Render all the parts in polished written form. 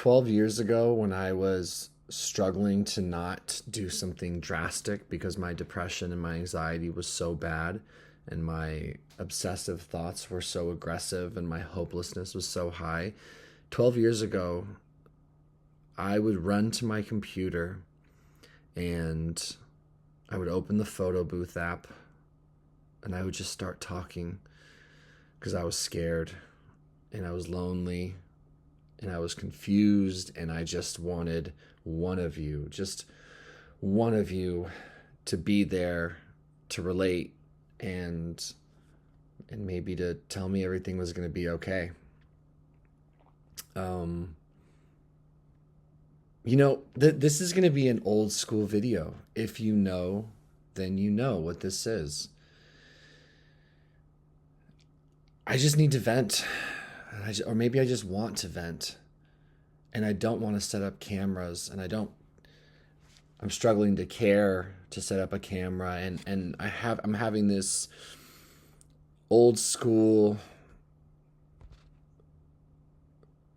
12 years ago, when I was struggling to not do something drastic because my depression and my anxiety was so bad, and my obsessive thoughts were so aggressive, and my hopelessness was so high, 12 years ago, I would run to my computer and I would open the photo booth app and I would just start talking because I was scared and I was lonely and I was confused, and I just wanted just one of you to be there to relate, and maybe to tell me everything was going to be okay. Um this is going to be an old school video. If you know, then you know what this is. I just need to vent. Or maybe I just want to vent. And I don't want to set up cameras. And I'm struggling to care to set up a camera. And I'm having this old school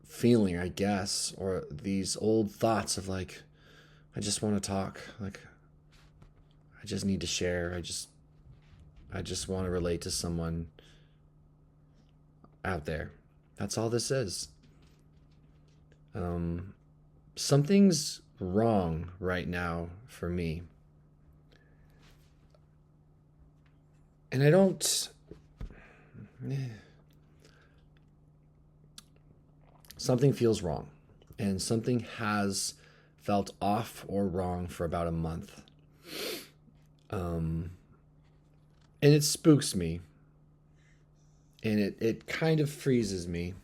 feeling, I guess, or these old thoughts of like, I just want to talk. Like, I just need to share. I just want to relate to someone out there. That's all this is. Something's wrong right now for me. And I don't. Something feels wrong. And something has felt off or wrong for about a month. And it spooks me. And it kind of freezes me.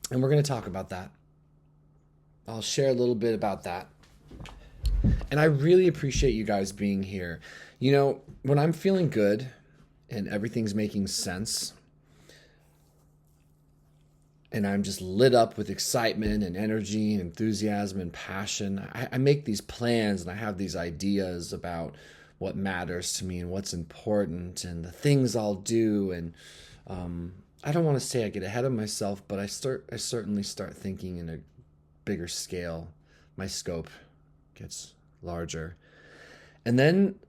And we're going to talk about that. I'll share a little bit about that. And I really appreciate you guys being here. When I'm feeling good and everything's making sense, and I'm just lit up with excitement and energy and enthusiasm and passion, I make these plans and I have these ideas about what matters to me and what's important and the things I'll do. And I don't want to say I get ahead of myself, but I certainly start thinking in a bigger scale. My scope gets larger. And then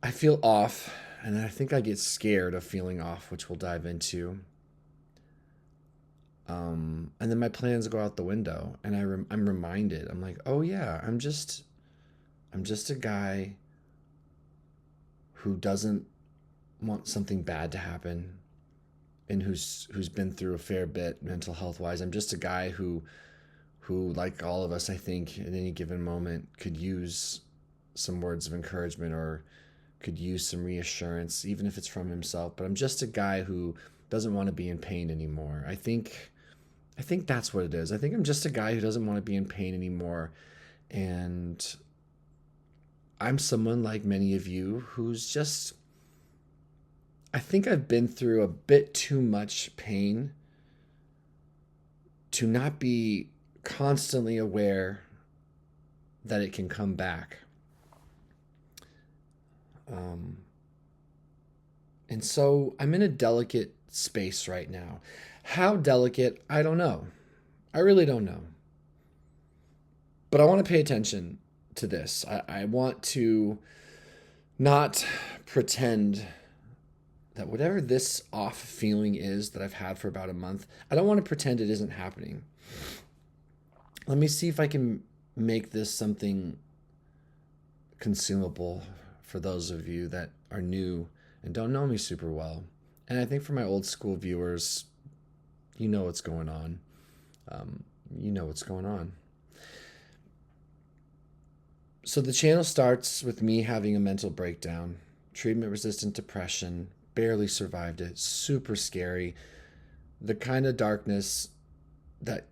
I feel off, and I think I get scared of feeling off, which we'll dive into. And then my plans go out the window, and I'm reminded. I'm like, oh yeah, I'm just a guy who doesn't want something bad to happen, and who's been through a fair bit mental health wise. I'm just a guy who like all of us, I think, at any given moment could use some words of encouragement or could use some reassurance, even if it's from himself. But I'm just a guy who doesn't want to be in pain anymore. I think that's what it is. I think I'm just a guy who doesn't want to be in pain anymore. And I'm someone like many of you who's just, I think I've been through a bit too much pain to not be constantly aware that it can come back. And so I'm in a delicate space right now. How delicate, I don't know. I really don't know. But I want to pay attention to this. I want to not pretend that whatever this off feeling is that I've had for about a month, I don't want to pretend it isn't happening. Let me see if I can make this something consumable for those of you that are new and don't know me super well. And I think for my old school viewers, you know what's going on. So the channel starts with me having a mental breakdown, treatment-resistant depression, barely survived it, super scary, the kind of darkness that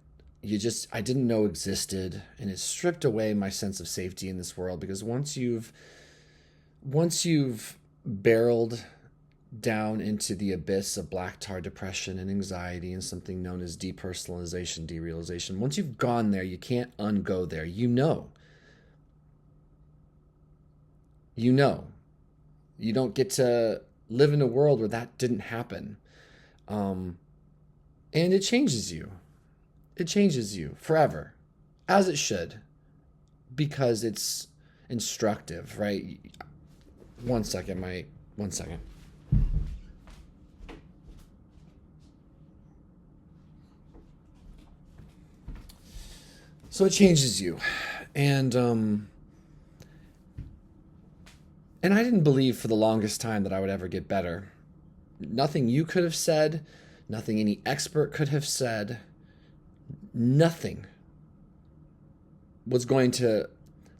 I didn't know existed, and it stripped away my sense of safety in this world, because once you've barreled down into the abyss of black tar depression and anxiety and something known as depersonalization, derealization, once you've gone there, you can't ungo there. You don't get to live in a world where that didn't happen. And it changes you. It changes you forever, as it should, because it's instructive, right? One second, one second. So it changes you. And and I didn't believe for the longest time that I would ever get better. Nothing you could have said, nothing any expert could have said, nothing was going to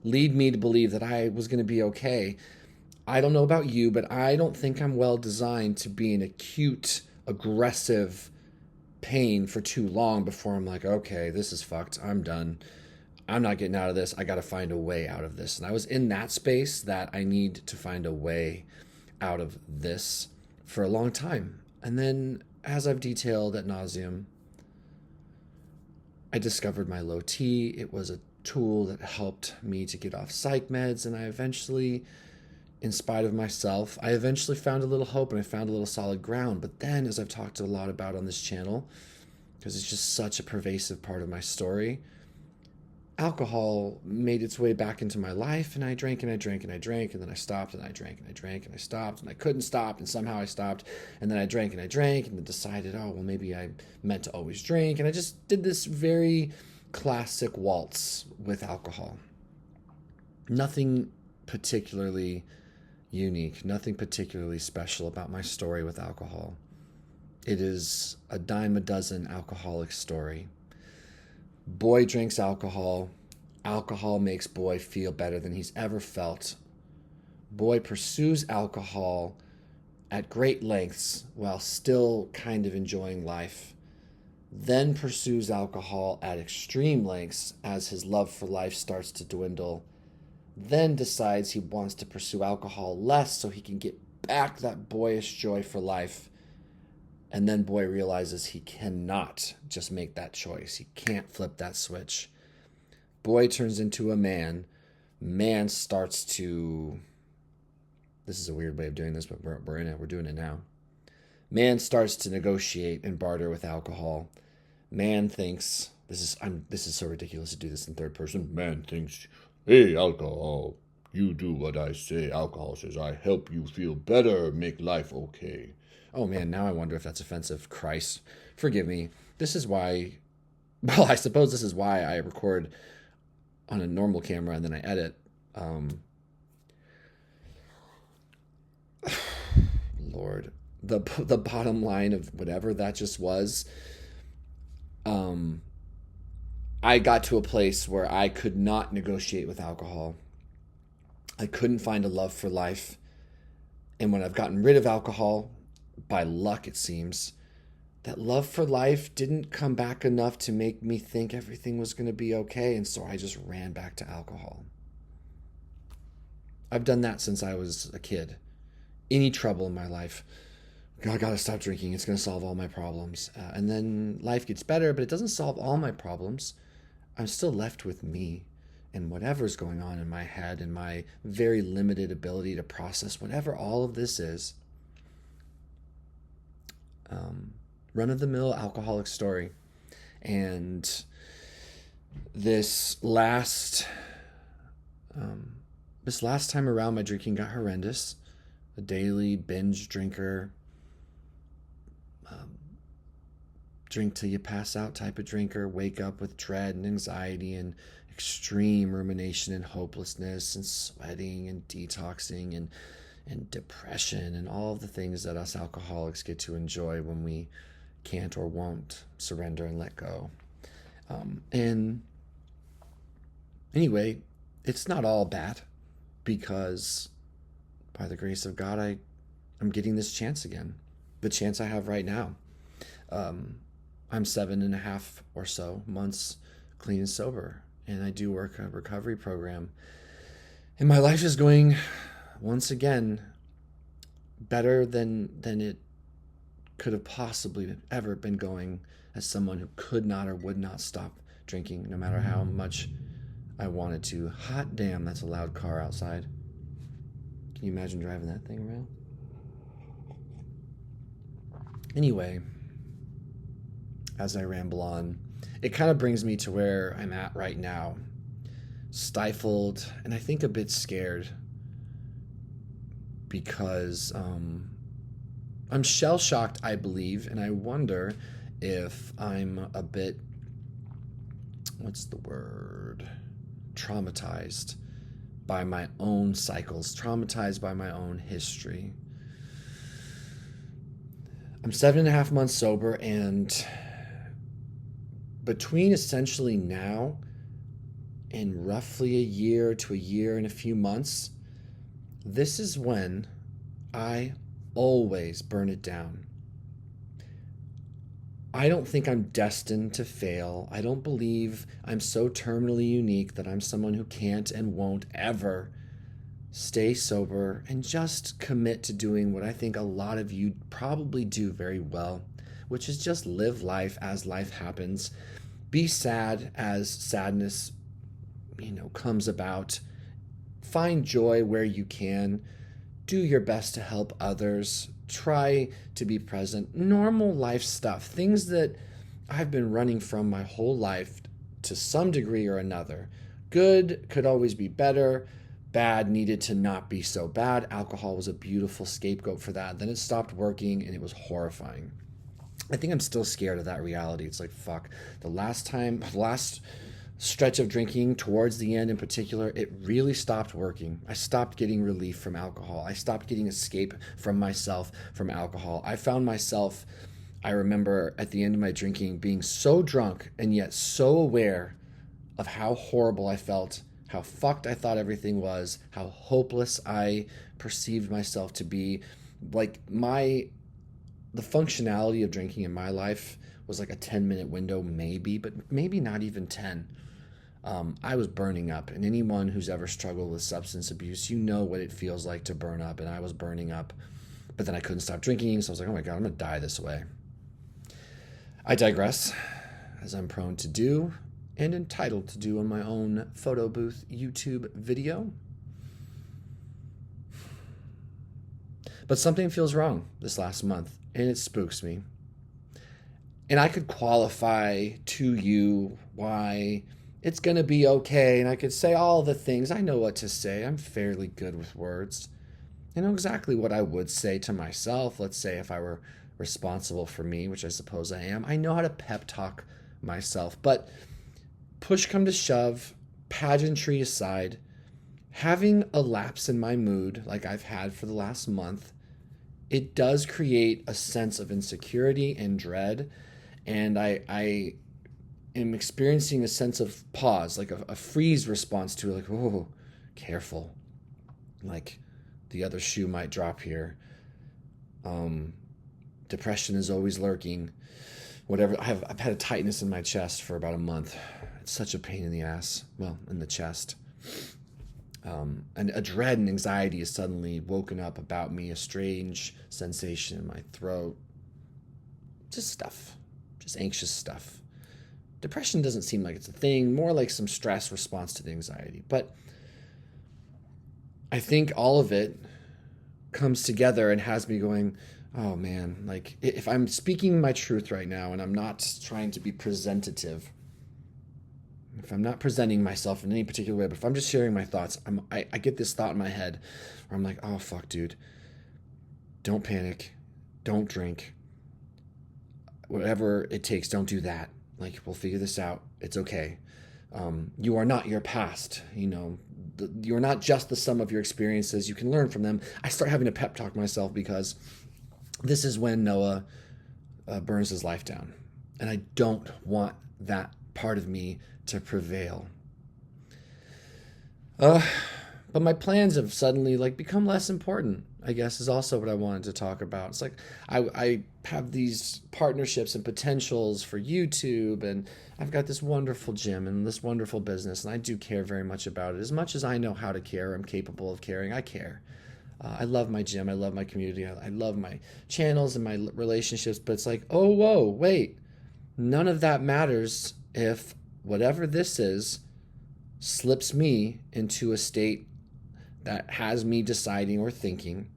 lead me to believe that I was going to be okay. I don't know about you, but I don't think I'm well designed to be in acute, aggressive pain for too long before I'm like, okay, this is fucked. I'm done. I'm not getting out of this. I got to find a way out of this. And I was in that space that I need to find a way out of this for a long time. And then, as I've detailed ad nauseum, I discovered my low T. It was a tool that helped me to get off psych meds. And I eventually, in spite of myself, I eventually found a little hope and I found a little solid ground. But then, as I've talked a lot about on this channel, because it's just such a pervasive part of my story, alcohol made its way back into my life, and I drank and I drank and I drank, and then I stopped and I drank and I drank and I stopped, and I couldn't stop, and somehow I stopped, and then I drank and I drank, and then decided, oh, well, maybe I meant to always drink, and I just did this very classic waltz with alcohol. Nothing particularly unique, nothing particularly special about my story with alcohol. It is a dime a dozen alcoholic story. Boy drinks alcohol. Alcohol makes boy feel better than he's ever felt. Boy pursues alcohol at great lengths while still kind of enjoying life. Then pursues alcohol at extreme lengths as his love for life starts to dwindle. Then decides he wants to pursue alcohol less so he can get back that boyish joy for life. And then boy realizes he cannot just make that choice. He can't flip that switch. Boy turns into a man. Man starts to... This is a weird way of doing this, but we're in it. We're doing it now. Man starts to negotiate and barter with alcohol. Man thinks... This is so ridiculous to do this in third person. Man thinks, hey, alcohol, you do what I say. Alcohol says, I help you feel better, make life okay. Oh man, now I wonder if that's offensive. Christ, forgive me. This is why, well, I suppose this is why I record on a normal camera and then I edit. Lord, the bottom line of whatever that just was, I got to a place where I could not negotiate with alcohol. I couldn't find a love for life. And when I've gotten rid of alcohol, by luck it seems, that love for life didn't come back enough to make me think everything was going to be okay, and so I just ran back to alcohol. I've done that since I was a kid. Any trouble in my life, I gotta stop drinking, it's going to solve all my problems. And then life gets better, but it doesn't solve all my problems. I'm still left with me and whatever's going on in my head and my very limited ability to process whatever all of this is. Run-of-the-mill alcoholic story. And this last time around, my drinking got horrendous. A daily binge drinker, drink till you pass out type of drinker, wake up with dread and anxiety and extreme rumination and hopelessness and sweating and detoxing and depression and all of the things that us alcoholics get to enjoy when we can't or won't surrender and let go. And anyway, it's not all bad, because by the grace of God, I'm getting this chance again, the chance I have right now. I'm 7.5 or so months clean and sober, and I do work a recovery program, and my life is going, once again, better than it could have possibly ever been going as someone who could not or would not stop drinking, no matter how much I wanted to. Hot damn, that's a loud car outside. Can you imagine driving that thing around? Anyway, as I ramble on, it kind of brings me to where I'm at right now, stifled and I think a bit scared because I'm shell shocked, I believe, and I wonder if I'm a bit, what's the word? Traumatized by my own cycles, traumatized by my own history. I'm 7.5 months sober, and between essentially now and roughly a year to a year and a few months, this is when I always burn it down. I don't think I'm destined to fail. I don't believe I'm so terminally unique that I'm someone who can't and won't ever stay sober and just commit to doing what I think a lot of you probably do very well, which is just live life as life happens. Be sad as sadness, comes about. Find joy where you can. Do your best to help others. Try to be present. Normal life stuff. Things that I've been running from my whole life to some degree or another. Good could always be better. Bad needed to not be so bad. Alcohol was a beautiful scapegoat for that. Then it stopped working and it was horrifying. I think I'm still scared of that reality. It's like, fuck. The last stretch of drinking, towards the end in particular, it really stopped working. I stopped getting relief from alcohol. I stopped getting escape from myself from alcohol. I found myself, I remember at the end of my drinking, being so drunk and yet so aware of how horrible I felt, how fucked I thought everything was, how hopeless I perceived myself to be. Like the functionality of drinking in my life was like a 10-minute window, maybe, but maybe not even 10. I was burning up, and anyone who's ever struggled with substance abuse, you know what it feels like to burn up, and I was burning up, but then I couldn't stop drinking, so I was like, oh my God, I'm gonna die this way. I digress, as I'm prone to do, and entitled to do on my own photo booth YouTube video. But something feels wrong this last month, and it spooks me. And I could qualify to you why it's going to be okay, and I could say all the things. I know what to say. I'm fairly good with words. I know exactly what I would say to myself. Let's say if I were responsible for me, which I suppose I am. I know how to pep talk myself. But push come to shove, pageantry aside, having a lapse in my mood like I've had for the last month, it does create a sense of insecurity and dread. And I am experiencing a sense of pause, like a freeze response to it, like, oh, careful. Like the other shoe might drop here. Depression is always lurking. Whatever. I've had a tightness in my chest for about a month. It's such a pain in the ass. Well, in the chest. And a dread and anxiety is suddenly woken up about me, a strange sensation in my throat. Just stuff. Just anxious stuff. Depression doesn't seem like it's a thing, more like some stress response to the anxiety. But I think all of it comes together and has me going, oh man, like if I'm speaking my truth right now and I'm not trying to be presentative, if I'm not presenting myself in any particular way, but if I'm just sharing my thoughts, I get this thought in my head where I'm like, oh, fuck, dude. Don't panic. Don't drink. Whatever it takes, don't do that. Like, we'll figure this out. It's okay. You are not your past. You're not just the sum of your experiences. You can learn from them. I start having to pep talk myself because this is when Noah burns his life down. And I don't want that part of me to prevail. But my plans have suddenly become less important, I guess, is also what I wanted to talk about. It's like I have these partnerships and potentials for YouTube, and I've got this wonderful gym and this wonderful business, and I do care very much about it. As much as I know how to care, I'm capable of caring, I care. I love my gym, I love my community, I love my channels and my relationships, but it's like, oh, whoa, wait. None of that matters if whatever this is slips me into a state that has me deciding or thinking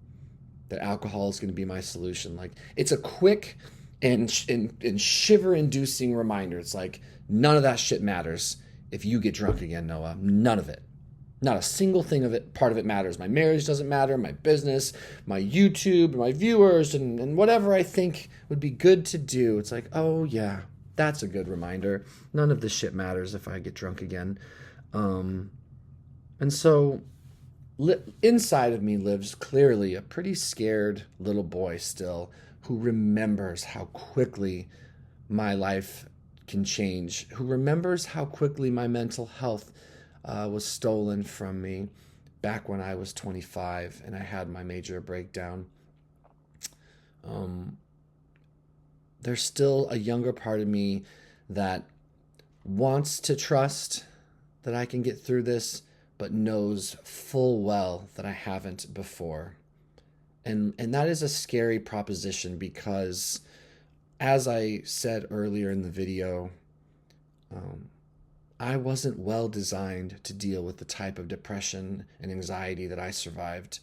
that alcohol is going to be my solution. Like, it's a quick and shiver-inducing reminder. It's like, none of that shit matters if you get drunk again, Noah. None of it. Not a single thing of it, part of it matters. My marriage doesn't matter, my business, my YouTube, my viewers, and whatever I think would be good to do. It's like, oh yeah, that's a good reminder. None of this shit matters if I get drunk again. And so inside of me lives clearly a pretty scared little boy still, who remembers how quickly my life can change, who remembers how quickly my mental health was stolen from me back when I was 25 and I had my major breakdown. There's still a younger part of me that wants to trust that I can get through this, but knows full well that I haven't before. And that is a scary proposition because, as I said earlier in the video, I wasn't well designed to deal with the type of depression and anxiety that I survived.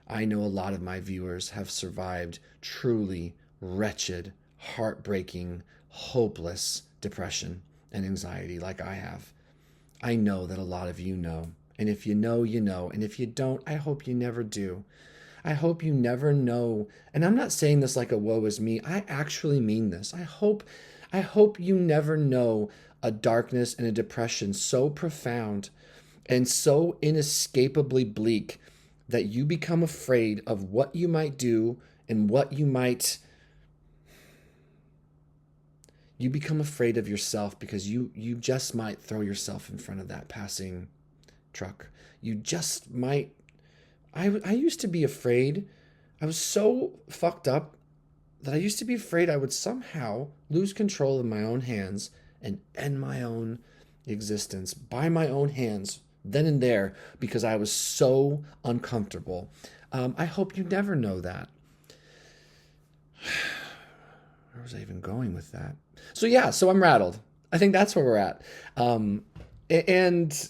I know a lot of my viewers have survived truly wretched, heartbreaking, hopeless depression and anxiety like I have. I know that a lot of you know. And if you know, you know. And if you don't, I hope you never do. I hope you never know. And I'm not saying this like a woe is me. I actually mean this. I hope you never know a darkness and a depression so profound and so inescapably bleak that you become afraid of what you might do and you become afraid of yourself because you just might throw yourself in front of that passing truck. You just might. I used to be afraid. I was so fucked up that I used to be afraid I would somehow lose control of my own hands and end my own existence by my own hands then and there because I was so uncomfortable. I hope you never know that. Where was I even going with that? So yeah, so I'm rattled. I think that's where we're at. And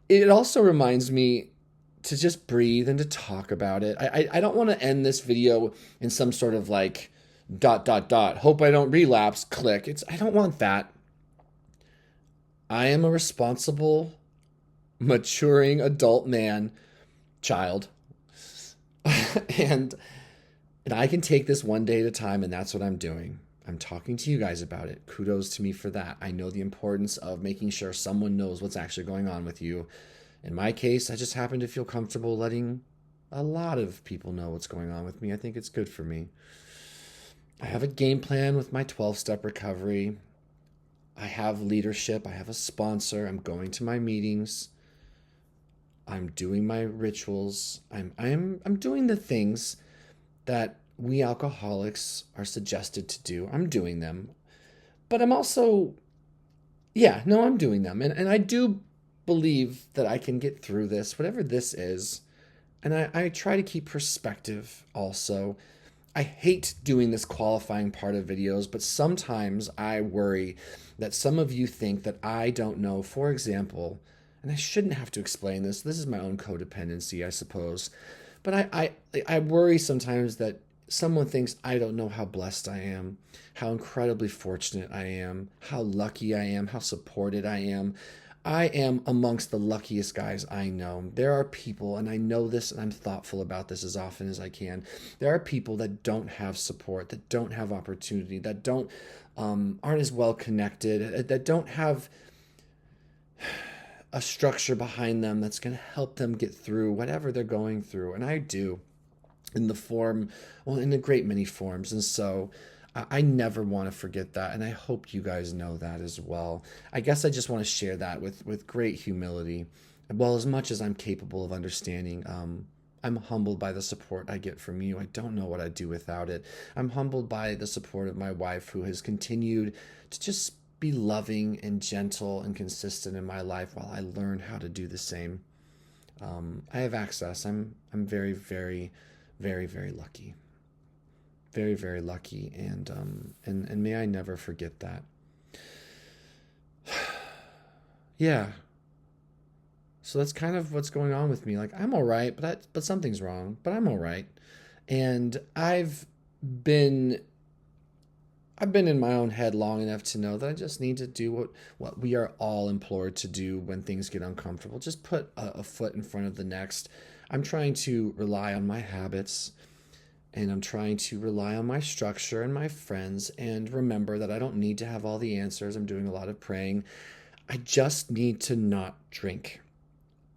it also reminds me to just breathe and to talk about it. I don't want to end this video in some sort of like ... Hope I don't relapse, click. I don't want that. I am a responsible, maturing adult man, child. and I can take this one day at a time, and that's what I'm doing. I'm talking to you guys about it. Kudos to me for that. I know the importance of making sure someone knows what's actually going on with you. In my case, I just happen to feel comfortable letting a lot of people know what's going on with me. I think it's good for me. I have a game plan with my 12-step recovery. I have leadership. I have a sponsor. I'm going to my meetings. I'm doing my rituals. I'm doing the things that we alcoholics are suggested to do. I'm doing them. But I'm also, I'm doing them. And I do believe that I can get through this, whatever this is. And I try to keep perspective also. I hate doing this qualifying part of videos, but sometimes I worry that some of you think that I don't know, for example, and I shouldn't have to explain this. This is my own codependency, I suppose. But I worry sometimes that someone thinks I don't know how blessed I am, how incredibly fortunate I am, how lucky I am, how supported I am. I am amongst the luckiest guys I know. There are people, and I know this, and I'm thoughtful about this as often as I can. There are people that don't have support, that don't have opportunity, that aren't as well connected, that don't have a structure behind them that's going to help them get through whatever they're going through. And I do, in a great many forms. And so I never want to forget that, and I hope you guys know that as well. I guess I just want to share that with great humility. Well, as much as I'm capable of understanding, I'm humbled by the support I get from you. I don't know what I'd do without it. I'm humbled by the support of my wife, who has continued to just be loving and gentle and consistent in my life while I learn how to do the same. I have access. I'm very, very, very, very lucky. Very, very lucky, and may I never forget that. Yeah. So that's kind of what's going on with me. Like, I'm all right, but something's wrong, but I'm all right. And I've been I've been in my own head long enough to know that I just need to do what we are all implored to do when things get uncomfortable. Just put a foot in front of the next. I'm trying to rely on my habits, and I'm trying to rely on my structure and my friends, and remember that I don't need to have all the answers. I'm doing a lot of praying. I just need to not drink,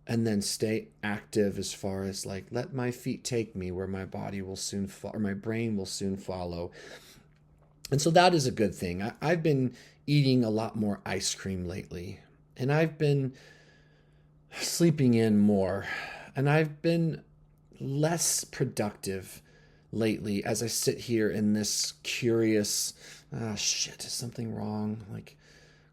and then stay active as far as like let my feet take me where my body will soon or my brain will soon follow. And so that is a good thing. I've been eating a lot more ice cream lately, and I've been sleeping in more, and I've been less productive lately as I sit here in this curious, shit, is something wrong? Like,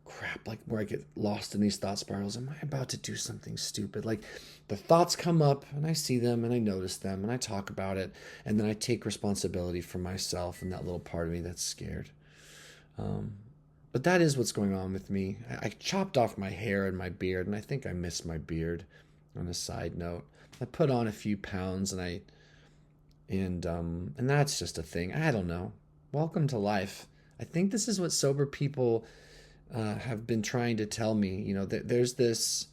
crap, like where I get lost in these thought spirals. Am I about to do something stupid? Like the thoughts come up and I see them and I notice them and I talk about it, and then I take responsibility for myself and that little part of me that's scared. But that is what's going on with me. I chopped off my hair and my beard, and I think I miss my beard. On a side note, I put on a few pounds, and that's just a thing. I don't know. Welcome to life. I think this is what sober people have been trying to tell me. You know, there's this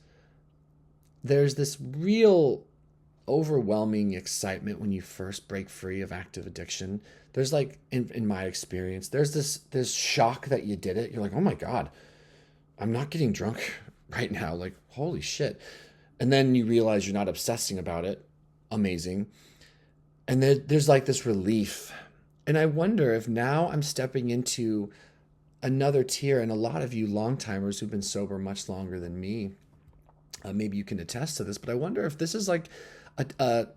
real overwhelming excitement when you first break free of active addiction. There's like, in my experience, there's this shock that you did it. You're like, oh my God, I'm not getting drunk right now. Like, holy shit. And then you realize you're not obsessing about it. Amazing. And there's like this relief. And I wonder if now I'm stepping into another tier, and a lot of you long timers who've been sober much longer than me, maybe you can attest to this, but I wonder if this is like a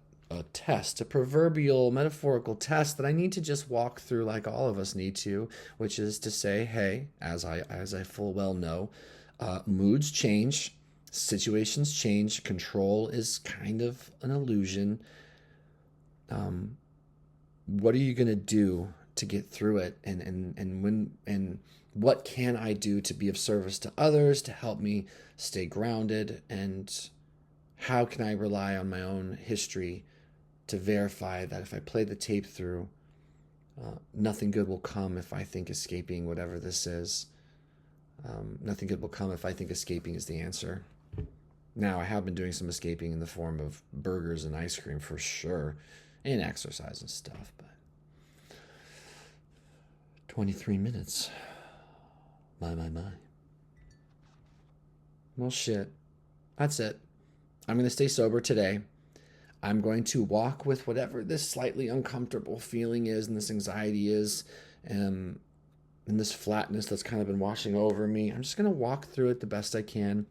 test, a proverbial metaphorical test that I need to just walk through like all of us need to, which is to say, hey, as I full well know, moods change, situations change, control is kind of an illusion. What are you going to do to get through it? And what can I do to be of service to others, to help me stay grounded? And how can I rely on my own history to verify that if I play the tape through, nothing good will come if I think escaping whatever this is. Nothing good will come if I think escaping is the answer. Now, I have been doing some escaping in the form of burgers and ice cream for sure, and exercise and stuff, but 23 minutes. My. Well, shit. That's it. I'm going to stay sober today. I'm going to walk with whatever this slightly uncomfortable feeling is and this anxiety is, and this flatness that's kind of been washing over me. I'm just going to walk through it the best I can.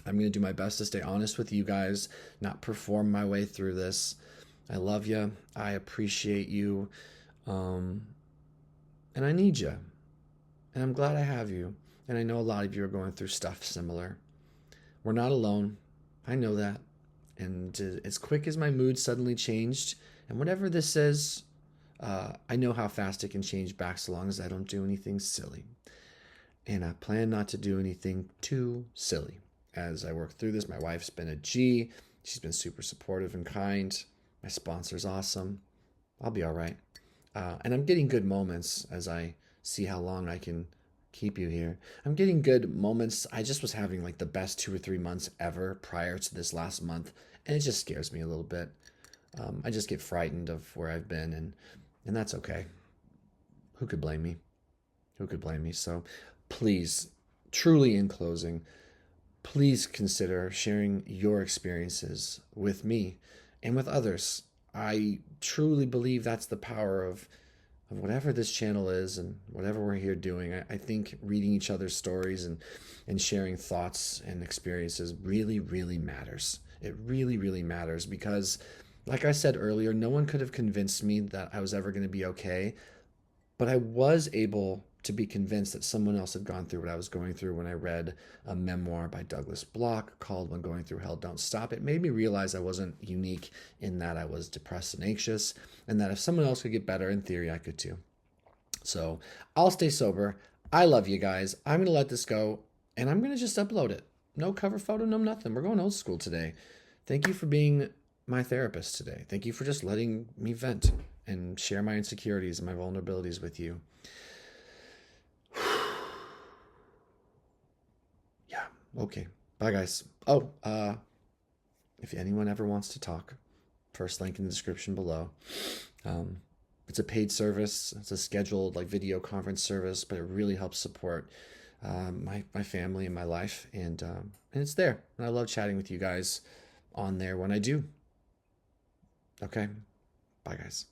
I'm going to do my best to stay honest with you guys, not perform my way through this. I love you. I appreciate you. And I need you. And I'm glad I have you. And I know a lot of you are going through stuff similar. We're not alone. I know that. And as quick as my mood suddenly changed, and whatever this is, I know how fast it can change back so long as I don't do anything silly. And I plan not to do anything too silly. As I work through this, my wife's been a G. She's been super supportive and kind. My sponsor's awesome. I'll be all right. And I'm getting good moments as I see how long I can keep you here. I'm getting good moments. I just was having like the best 2 or 3 months ever prior to this last month, and it just scares me a little bit. I just get frightened of where I've been, and that's okay. Who could blame me? Who could blame me? So please, truly in closing, please consider sharing your experiences with me and with others. I truly believe that's the power of whatever this channel is and whatever we're here doing. I think reading each other's stories and sharing thoughts and experiences really, really matters. It really, really matters because, like I said earlier, no one could have convinced me that I was ever going to be okay, but I was able to be convinced that someone else had gone through what I was going through when I read a memoir by Douglas Block called When Going Through Hell, Don't Stop. It made me realize I wasn't unique in that I was depressed and anxious, and that if someone else could get better, in theory, I could too. So I'll stay sober. I love you guys. I'm going to let this go, and I'm going to just upload it. No cover photo, no nothing. We're going old school today. Thank you for being my therapist today. Thank you for just letting me vent. and share my insecurities and my vulnerabilities with you. Yeah. Okay. Bye, guys. Oh, if anyone ever wants to talk, first link in the description below. Um, it's a paid service. It's a scheduled like video conference service, but it really helps support my family and my life, and it's there. And I love chatting with you guys on there when I do. Okay, bye guys.